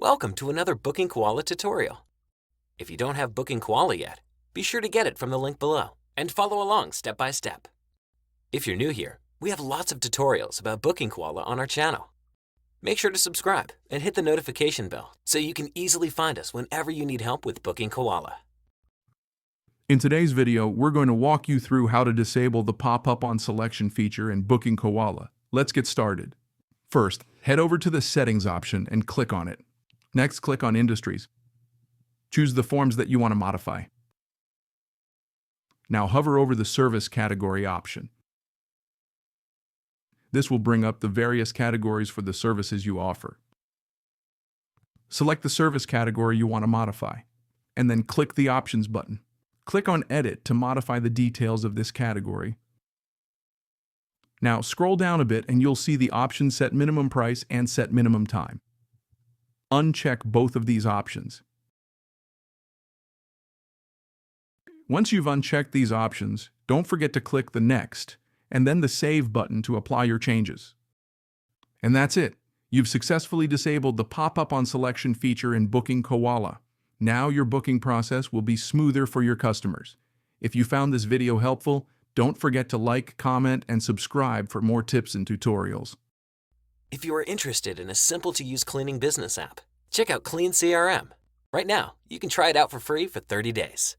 Welcome to another BookingKoala tutorial. If you don't have BookingKoala yet, be sure to get it from the link below and follow along step by step. If you're new here, we have lots of tutorials about BookingKoala on our channel. Make sure to subscribe and hit the notification bell so you can easily find us whenever you need help with BookingKoala. In today's video, we're going to walk you through how to disable the pop-up on selection feature in BookingKoala. Let's get started. First, head over to the Settings option and click on it. Next, click on Industries. Choose the forms that you want to modify. Now hover over the Service Category option. This will bring up the various categories for the services you offer. Select the service category you want to modify, and then click the Options button. Click on Edit to modify the details of this category. Now scroll down a bit and you'll see the options Set Minimum Price and Set Minimum Time. Uncheck both of these options. Once you've unchecked these options, don't forget to click the Next and then the Save button to apply your changes. And that's it. You've successfully disabled the pop-up on selection feature in BookingKoala. Now your booking process will be smoother for your customers. If you found this video helpful, don't forget to like, comment, and subscribe for more tips and tutorials. If you are interested in a simple-to-use cleaning business app, check out Clean CRM. Right now, you can try it out for free for 30 days.